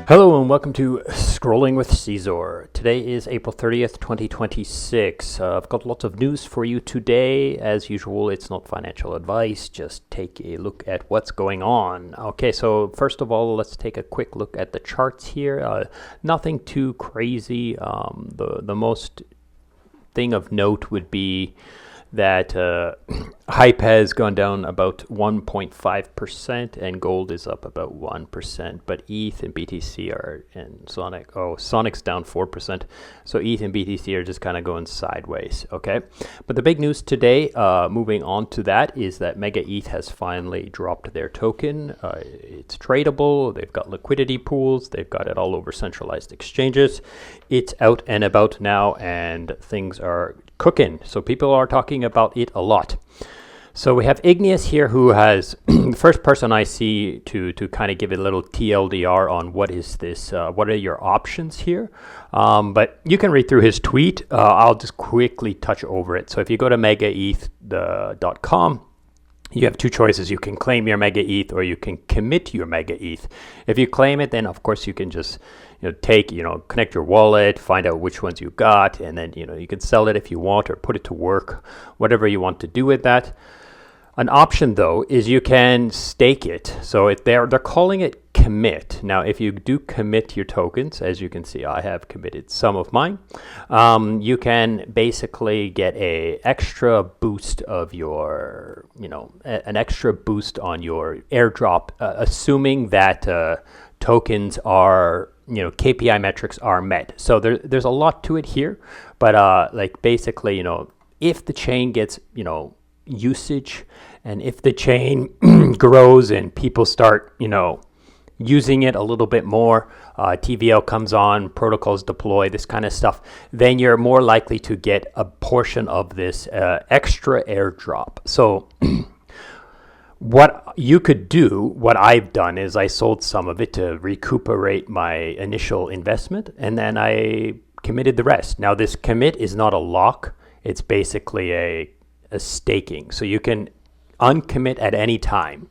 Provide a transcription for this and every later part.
Hello and welcome to Scrolling with Ceazor. Today is April 30th, 2026. I've got lots of news for you today. As usual, it's not financial advice. Just take a look at what's going on. Okay, so first of all, let's take a quick look at the charts here. Nothing too crazy. The most thing of note would be that hype has gone down about 1.5% and gold is up about 1%, but ETH and BTC and Sonic's down 4%, so ETH and BTC are just kind of going sideways. Okay, but the big news today, moving on to that, is that Mega ETH has finally dropped their token. It's tradable, they've got liquidity pools, they've got it all over centralized exchanges. It's out and about now and things are cooking, so people are talking about it a lot. So we have Igneous here, who has the first person I see to kind of give it a little TLDR on what is this, what are your options here. But you can read through his tweet. I'll just quickly touch over it. So if you go to megaeth.com, you have two choices. You can claim your Mega ETH or you can commit your Mega ETH. If you claim it, then of course you can just connect your wallet, find out which ones you got, and then you can sell it if you want or put it to work, whatever you want to do with that. An option though is you can stake it. So if they're calling it commit. Now if you do commit your tokens, as you can see I have committed some of mine, you can basically get a extra boost of your an extra boost on your airdrop, assuming that tokens are KPI metrics are met. So there's a lot to it here, but basically if the chain gets usage, and if the chain grows and people start using it a little bit more, TVL comes on, protocols deploy, this kind of stuff, then you're more likely to get a portion of this extra airdrop. So what you could do, what I've done is I sold some of it to recuperate my initial investment, and then I committed the rest. Now this commit is not a lock, it's basically a staking. So you can uncommit at any time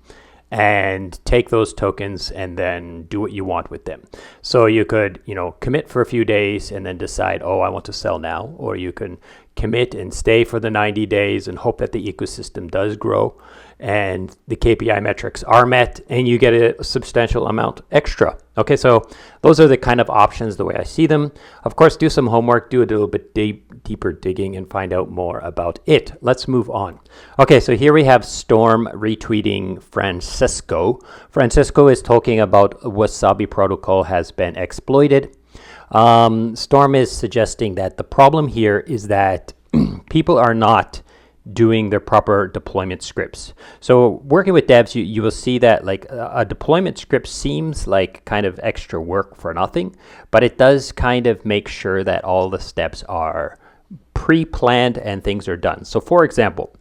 and take those tokens and then do what you want with them. So you could, commit for a few days and then decide, I want to sell now. Or you can commit and stay for the 90 days and hope that the ecosystem does grow and the KPI metrics are met and you get a substantial amount extra. Okay, so those are the kind of options the way I see them. Of course, do some homework, do a little bit deeper digging and find out more about it. Let's move on. Okay, so here we have Storm retweeting Francisco. Francisco is talking about Wasabi protocol has been exploited. Storm is suggesting that the problem here is that people are not doing their proper deployment scripts. So working with devs, you will see that a deployment script seems like kind of extra work for nothing, but it does kind of make sure that all the steps are pre-planned and things are done. So for example,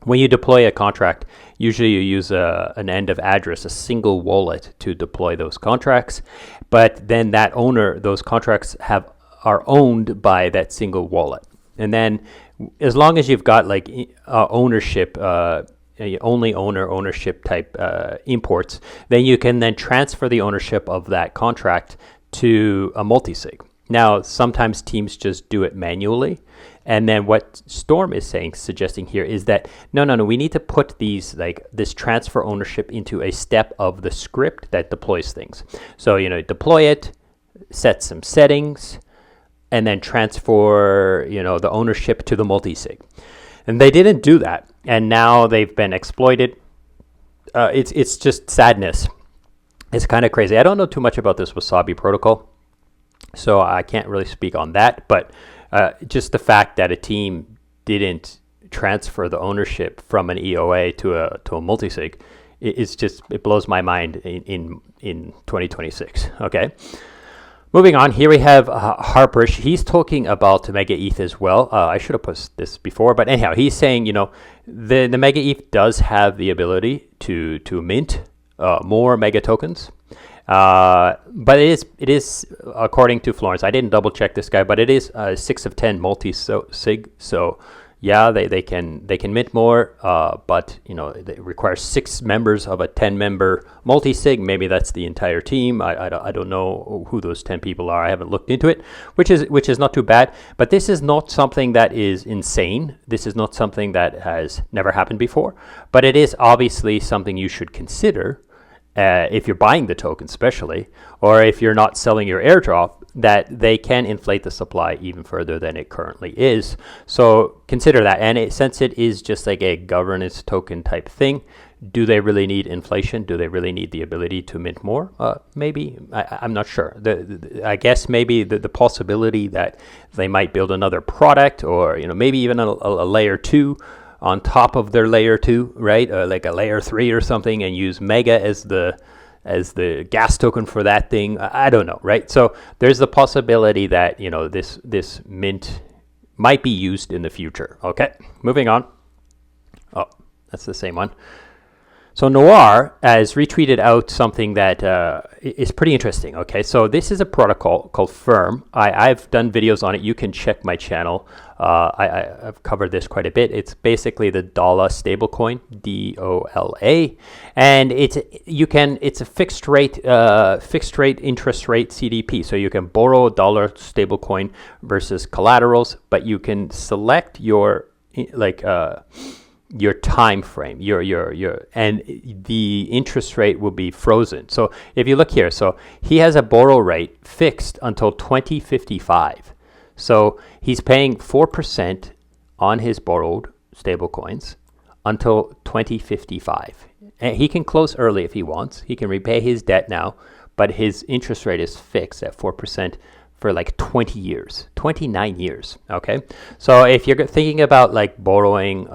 when you deploy a contract, usually you use an end of address, a single wallet to deploy those contracts, but then those contracts are owned by that single wallet. And then as long as you've got ownership, only ownership type imports, then you can then transfer the ownership of that contract to a multisig. Now, sometimes teams just do it manually. And then what Storm is suggesting here is that, no, we need to put this transfer ownership into a step of the script that deploys things. So, deploy it, set some settings, and then transfer, the ownership to the multisig. And they didn't do that. And now they've been exploited. It's just sadness. It's kind of crazy. I don't know too much about this Wasabi protocol, so I can't really speak on that. But just the fact that a team didn't transfer the ownership from an EOA to a multisig, it blows my mind in 2026. Okay. Moving on, here we have Harperish. He's talking about Mega ETH as well. I should have put this before, but anyhow, he's saying, the Mega ETH does have the ability to mint more Mega tokens. But it is according to Florence. I didn't double check this guy, but it is 6 of 10 multi-sig. So Yeah, they can mint more, but it requires 6 members of a 10-member multi-sig. Maybe that's the entire team. I don't know who those 10 people are. I haven't looked into it, which is not too bad. But this is not something that is insane. This is not something that has never happened before. But it is obviously something you should consider if you're buying the token, especially, or if you're not selling your airdrop, that they can inflate the supply even further than it currently is. So consider that. And since it is just like a governance token type thing, do they really need inflation? Do they really need the ability to mint more? Maybe. I'm not sure. I guess maybe the possibility that they might build another product, or maybe even a layer 2 on top of their layer 2, right? Like a layer 3 or something, and use Mega as the gas token for that thing. I don't know, right? So there's the possibility that this mint might be used in the future. Okay, moving on. Oh, that's the same one. So Noir has retweeted out something that is pretty interesting. Okay, so this is a protocol called Firm. I've done videos on it. You can check my channel. I've covered this quite a bit. It's basically the dollar stablecoin, DOLA, and it's a fixed rate interest rate CDP. So you can borrow a dollar stablecoin versus collaterals, but you can select your time frame, and the interest rate will be frozen. So if you look here, so he has a borrow rate fixed until 2055. So he's paying 4% on his borrowed stablecoins until 2055. And he can close early if he wants. He can repay his debt now, but his interest rate is fixed at 4% for like 20 years, 29 years. Okay. So if you're thinking about like borrowing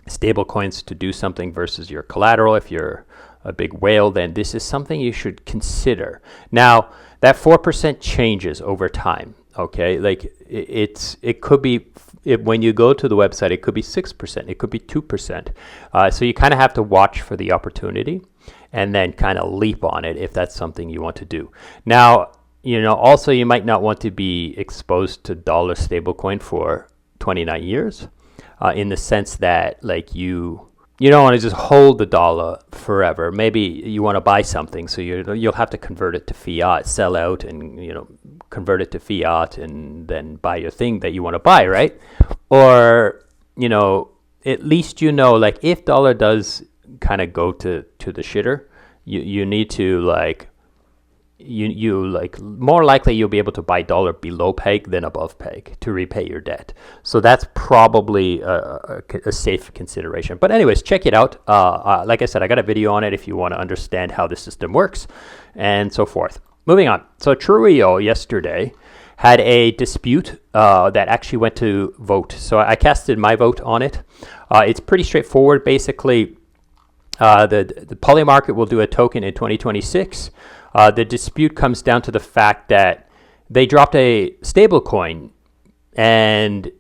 stable coins to do something versus your collateral, if you're a big whale, then this is something you should consider. Now that 4% changes over time. Okay, like it could be, when you go to the website, it could be 6%, it could be 2%. So you kind of have to watch for the opportunity and then kind of leap on it if that's something you want to do. Now, also you might not want to be exposed to dollar stablecoin for 29 years. In the sense that like you don't want to just hold the dollar forever. Maybe you want to buy something, so you'll have to convert it to fiat, sell out, and convert it to fiat, and then buy your thing that you want to buy, right? Or at least like if dollar does kind of go to the shitter, you need to like. You like more likely you'll be able to buy dollar below peg than above peg to repay your debt. So that's probably a safe consideration. But anyways, check it out. Like I said, I got a video on it if you want to understand how the system works and so forth. Moving on. So Trueo yesterday had a dispute that actually went to vote. So I casted my vote on it. It's pretty straightforward. Basically, the Poly market will do a token in 2026. The dispute comes down to the fact that they dropped a stable coin, and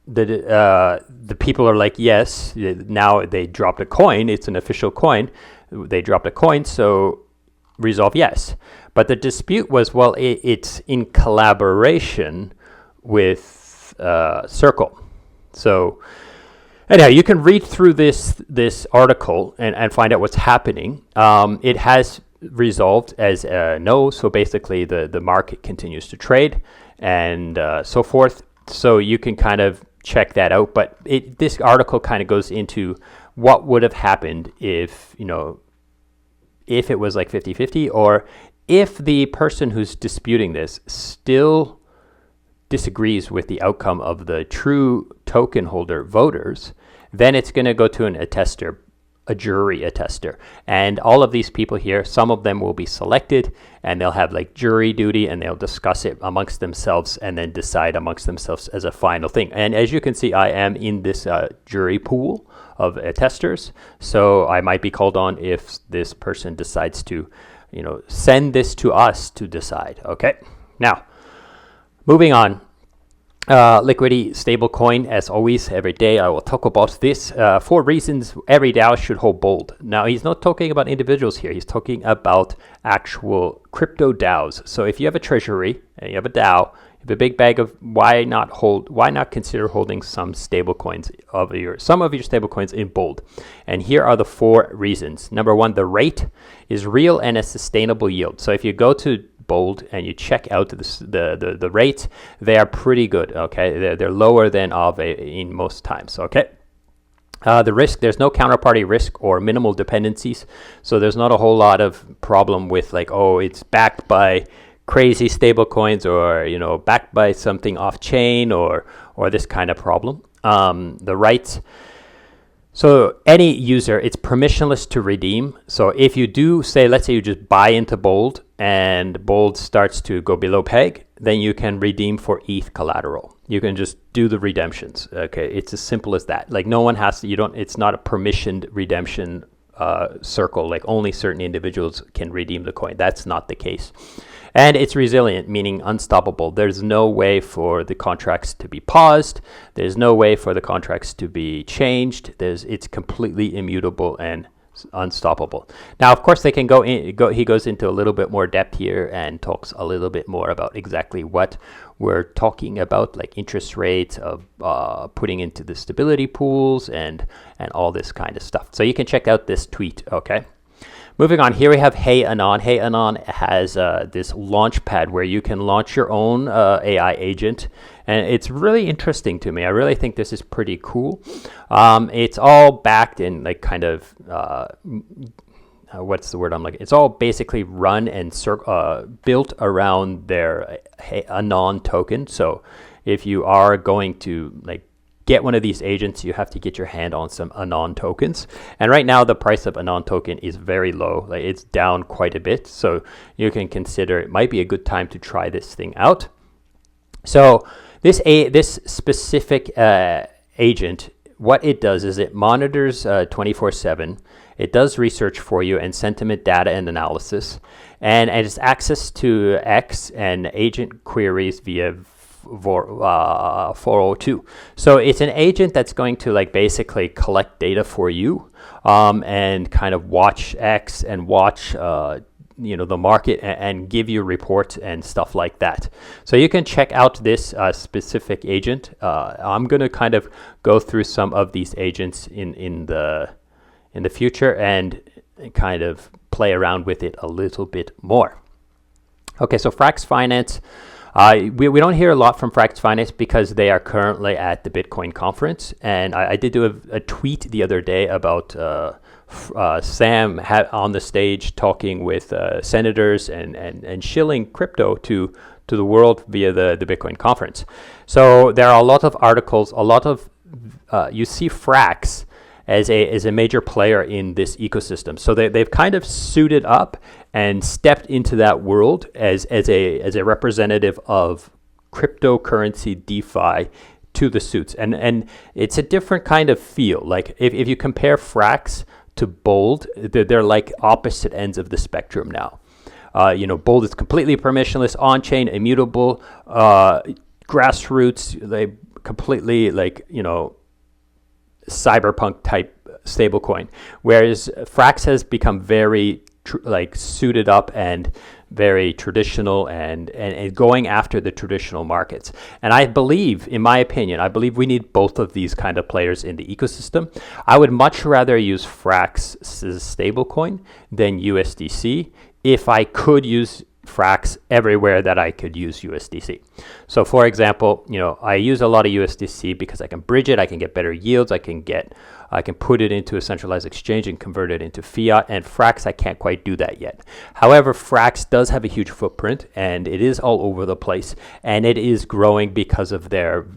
the people are like, yes, now they dropped a coin. It's an official coin. They dropped a coin, so resolve yes. But the dispute was, well, it's in collaboration with Circle. So anyhow, you can read through this article and find out what's happening. It has resolved as no, so basically the market continues to trade and so forth. So you can kind of check that out. But this article kind of goes into what would have happened if it was like 50-50, or if the person who's disputing this still disagrees with the outcome of the true token holder voters, then it's going to go to a jury attester. And all of these people here, some of them will be selected, and they'll have like jury duty, and they'll discuss it amongst themselves and then decide amongst themselves as a final thing. And as you can see, I am in this jury pool of attesters, so I might be called on if this person decides to send this to us to decide. Okay, now moving on. Liquidity stablecoin, as always, every day I will talk about this. 4 reasons every DAO should hold bold. Now, he's not talking about individuals here. He's talking about actual crypto DAOs. So if you have a treasury and you have a DAO, you have a big bag of, why not consider holding some stablecoins some of your stablecoins in bold? And here are the 4 reasons. Number 1, the rate is real and a sustainable yield. So if you go to bold and you check out the rates, they are pretty good. Okay, they're lower than Aave in most times. Okay. The risk, there's no counterparty risk or minimal dependencies, so there's not a whole lot of problem with like, oh, it's backed by crazy stable coins, or backed by something off chain, or this kind of problem. The rights, so any user, it's permissionless to redeem. So if you do say, let's say you just buy into bold and bold starts to go below peg, then you can redeem for ETH collateral. You can just do the redemptions. Okay, it's as simple as that. Like, no one has to, it's not a permissioned redemption circle, like only certain individuals can redeem the coin. That's not the case. And it's resilient, meaning unstoppable. There's no way for the contracts to be paused. There's no way for the contracts to be changed. It's completely immutable and unstoppable. Now, of course, they can he goes into a little bit more depth here and talks a little bit more about exactly what we're talking about, like interest rates of putting into the stability pools and all this kind of stuff. So you can check out this tweet, okay? Moving on, here we have Hey Anon. Hey Anon has this launch pad where you can launch your own AI agent, and it's really interesting to me. I really think this is pretty cool. It's all backed in like kind of what's the word I'm looking? It's all basically run and built around their Hey Anon token. So if you are going to like get one of these agents, you have to get your hand on some Anon tokens. And right now the price of Anon token is very low. Like, it's down quite a bit. So you can consider it might be a good time to try this thing out. So this specific agent, what it does is it monitors 24/7. It does research for you and sentiment data and analysis. And it has access to X and agent queries via 402. So it's an agent that's going to like basically collect data for you and kind of watch X and watch the market and give you reports and stuff like that. So you can check out this specific agent. I'm going to kind of go through some of these agents in the future and kind of play around with it a little bit more. Okay, so Frax Finance. We don't hear a lot from Frax Finance because they are currently at the Bitcoin conference. And I did do a tweet the other day about Sam on the stage talking with senators and shilling crypto to the world via the Bitcoin conference. So there are a lot of articles, you see Frax as a major player in this ecosystem. So they've kind of suited up and stepped into that world as a representative of cryptocurrency DeFi to the suits. And it's a different kind of feel. Like if you compare Frax to Bold, they're like opposite ends of the spectrum now. Bold is completely permissionless, on-chain, immutable, grassroots, they completely cyberpunk type stablecoin, whereas Frax has become very suited up and very traditional and going after the traditional markets. And I believe, in my opinion, we need both of these kind of players in the ecosystem. I would much rather use Frax's stablecoin than USDC if I could use Frax everywhere that I could use USDC. So for example, I use a lot of USDC because I can bridge it, I can get better yields, I can put it into a centralized exchange and convert it into fiat, and Frax, I can't quite do that yet. However, Frax does have a huge footprint and it is all over the place, and it is growing because of their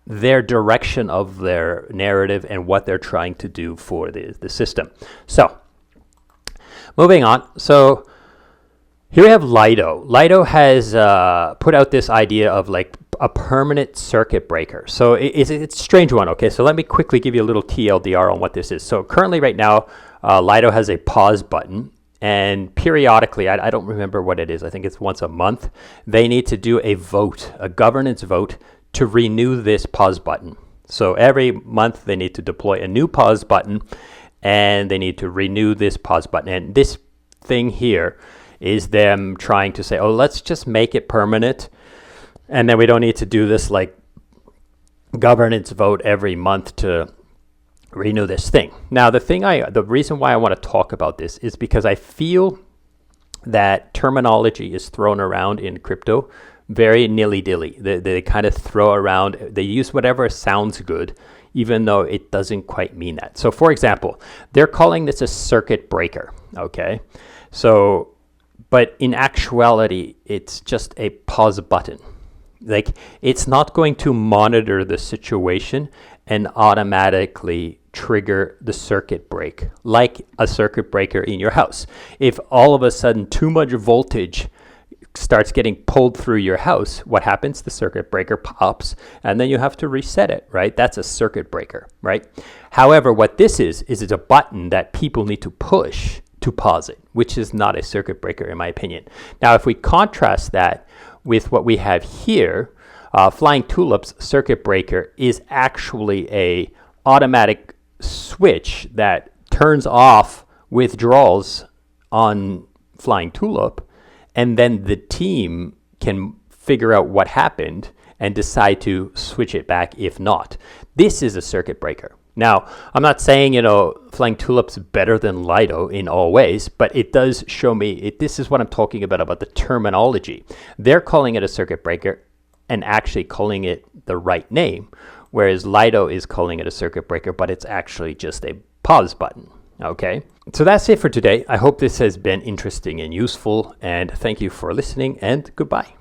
direction of their narrative and what they're trying to do for the system. So moving on. So here we have Lido. Lido has put out this idea of like a permanent circuit breaker. So it's a strange one. Okay, so let me quickly give you a little TLDR on what this is. So currently right now, Lido has a pause button, And periodically, I don't remember what it is, I think it's once a month, they need to do a vote, a governance vote, to renew this pause button. So every month they need to deploy a new pause button, and they need to renew this pause button. And this thing here is them trying to say, oh, let's just make it permanent, and then we don't need to do this like governance vote every month to renew this thing. Now, the reason why I want to talk about this is because I feel that terminology is thrown around in crypto very nilly-dilly. They kind of throw around, they use whatever sounds good, even though it doesn't quite mean that. So for example, they're calling this a circuit breaker, okay? So, but in actuality, it's just a pause button. Like, it's not going to monitor the situation and automatically trigger the circuit break, like a circuit breaker in your house. If all of a sudden too much voltage starts getting pulled through your house, what happens? The circuit breaker pops, and then you have to reset it, right? That's a circuit breaker, right? However, what this is it's a button that people need to push to pause it, which is not a circuit breaker in my opinion. Now, if we contrast that with what we have here, Flying Tulip's circuit breaker is actually a automatic switch that turns off withdrawals on Flying Tulip, and then the team can figure out what happened and decide to switch it back if not. This is a circuit breaker. Now, I'm not saying, Flying Tulip's better than Lido in all ways, but it does show me, this is what I'm talking about the terminology. They're calling it a circuit breaker and actually calling it the right name, whereas Lido is calling it a circuit breaker, but it's actually just a pause button, okay? So that's it for today. I hope this has been interesting and useful, and thank you for listening, and goodbye.